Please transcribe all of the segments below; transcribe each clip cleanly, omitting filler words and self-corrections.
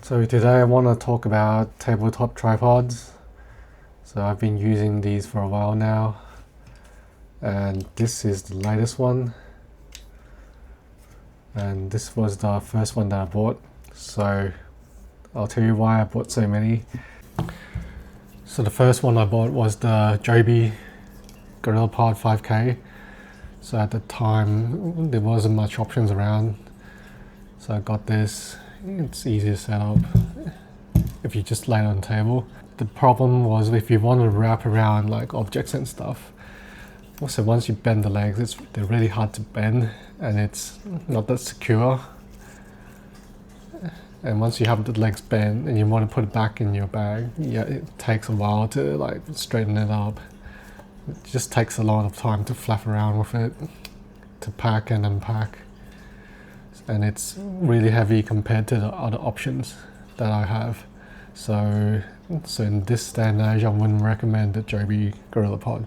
So today I want to talk about tabletop tripods. So I've been using these for a while now, and this is the latest one, and this was the first one that I bought. So I'll tell you why I bought so many. So the first one I bought was the Joby Gorrillapod 5K. So at the time there wasn't much options around, so I got this. It's easy to set up if you just lay it on the table. The problem was if you want to wrap around like objects and stuff. Also, once you bend the legs, they're really hard to bend and it's not that secure. And once you have the legs bent and you want to put it back in your bag, yeah, it takes a while to like straighten it up. It just takes a lot of time to flap around with it, to pack and unpack. And it's really heavy compared to the other options that I have. So in this day and age, I wouldn't recommend the Joby Gorrillapod.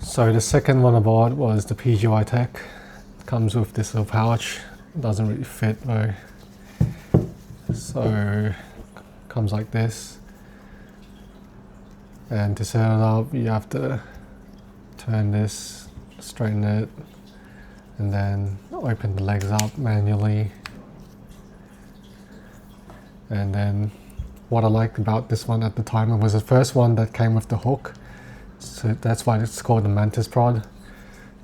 So the second one I bought was the PGYtech. It comes with this little pouch. It doesn't really fit though. So it comes like this. And to set it up, you have to turn this, straighten it, and then open the legs up manually. And then what I liked about this one at the time, it was the first one that came with the hook. So that's why it's called the Mantis prod.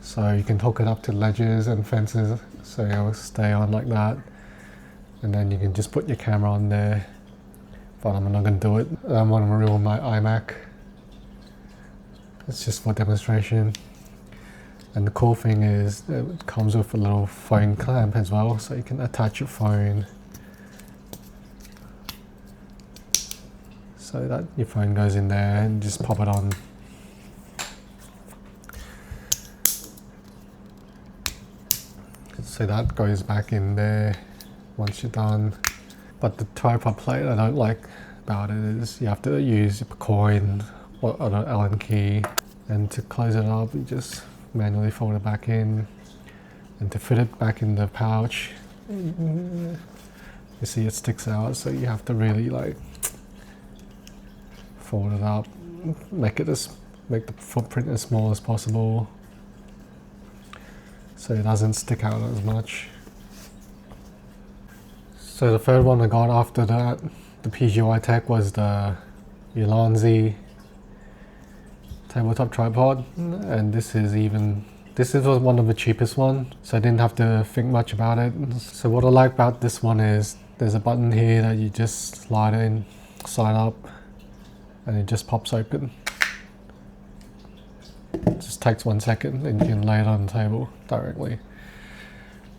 So you can hook it up to ledges and fences, so it'll stay on like that. And then you can just put your camera on there. But I'm not going to do it. I don't want to ruin my iMac. It's just for demonstration. And the cool thing is it comes with a little phone clamp as well, so you can attach your phone so that your phone goes in there and just pop it on. So that goes back in there once you're done. But the tripod plate I don't like about it is you have to use your coin or an Allen key, and to close it up you just manually fold it back in, and to fit it back in the pouch, you see it sticks out, so you have to really like fold it up, make the footprint as small as possible so it doesn't stick out as much. So the third one I got after that, the PGYtech, was the Ulanzi tabletop tripod, and this was one of the cheapest ones, so I didn't have to think much about it. So what I like about this one is there's a button here that you just slide in, slide up, and it just pops open. It just takes 1 second and you can lay it on the table directly.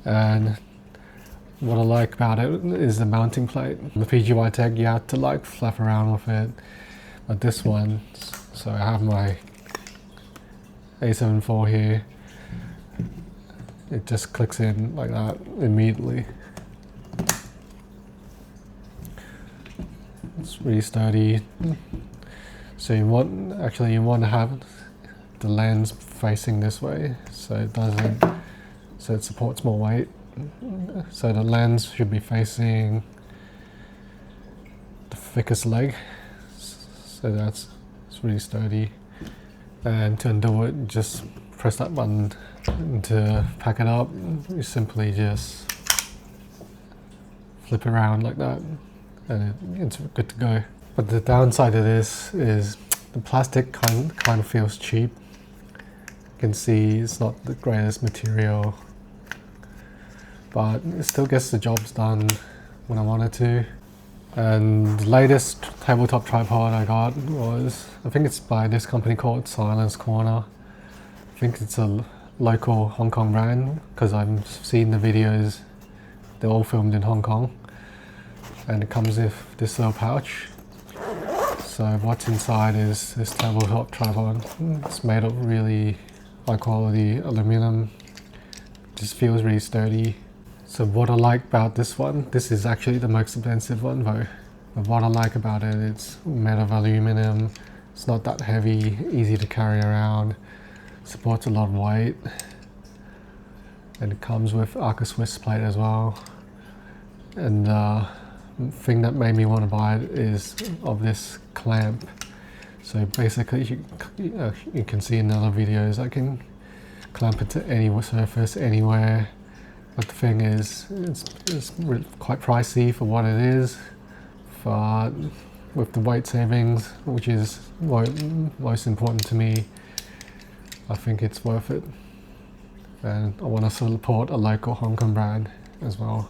And what I like about it is the mounting plate. The PGYtech, you have to like flap around with it, but this one, so I have my A74 here, it just clicks in like that immediately. It's really sturdy. So you want to have the lens facing this way, so it supports more weight. So the lens should be facing the thickest leg, so it's really sturdy. And to undo it, just press that button. And to pack it up, you simply just flip it around like that, and it's good to go. But the downside of this is the plastic kind of feels cheap. You can see it's not the greatest material, but it still gets the jobs done when I wanted to. And the latest tabletop tripod I got was, I think it's by this company called Silence Corner. I think it's a local Hong Kong brand, because I've seen the videos, they're all filmed in Hong Kong. And it comes with this little pouch. So what's inside is this tabletop tripod. It's made of really high quality aluminum. Just feels really sturdy. So what I like about this one, this is actually the most expensive one though. But what I like about it, it's made of aluminum. It's not that heavy, easy to carry around. Supports a lot of weight. And it comes with Arca Swiss plate as well. And thing that made me want to buy it is of this clamp. So basically you can see in other videos I can clamp it to any surface anywhere, but the thing is it's quite pricey for what it is, but with the weight savings, which is most important to me, I think it's worth it, and I want to support a local Hong Kong brand as well.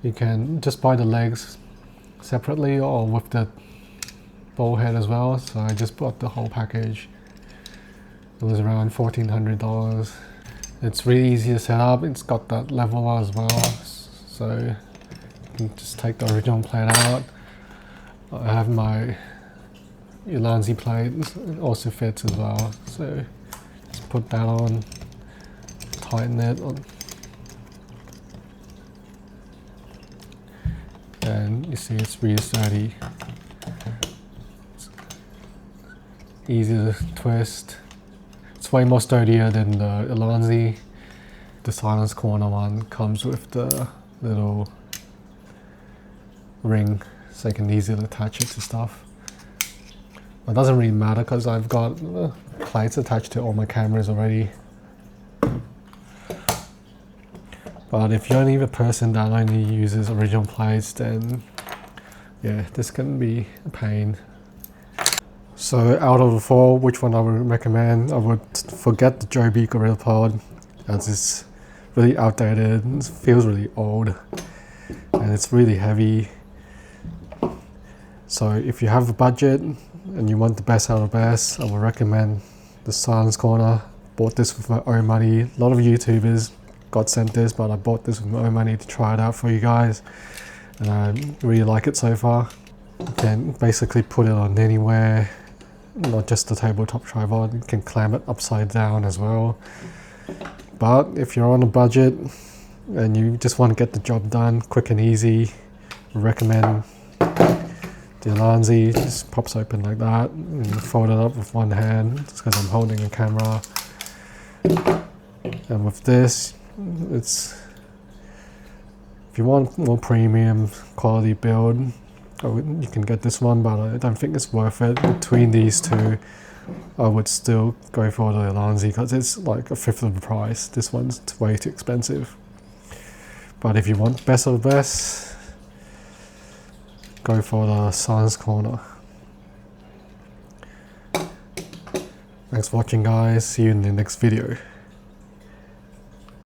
You can just buy the legs separately or with the ball head as well, so I just bought the whole package. It was around $1,400. It's really easy to set up. It's got that level as well, so you can just take the original plate out. I have my Ulanzi plate, it also fits as well, so just put that on, tighten it on, and you see it's really sturdy. It's easy to twist. It's way more sturdier than the Ulanzi. The silence corner one comes with the little ring, so you can easily attach it to stuff. It doesn't really matter because I've got plates attached to all my cameras already. But if you're only a person that only uses original plates, then yeah, this can be a pain. So out of the four, which one I would recommend? I would forget the Joby Gorrillapod, as it's really outdated, it feels really old, and it's really heavy. So if you have a budget and you want the best out of the best, I would recommend the Silence Corner. Bought this with my own money. A lot of YouTubers got sent this, but I bought this with my own money to try it out for you guys, and I really like it so far. You can basically put it on anywhere, not just the tabletop tripod. You can clamp it upside down as well. But if you're on a budget and you just want to get the job done quick and easy, I recommend the Ulanzi. Just pops open like that and fold it up with one hand, just because I'm holding a camera. And with this, it's, if you want more premium quality build, you can get this one, but I don't think it's worth it. Between these two, I would still go for the Ulanzi because it's like a fifth of the price. This one's way too expensive. But if you want best of the best, go for the Silence Corner. Thanks for watching, guys. See you in the next video.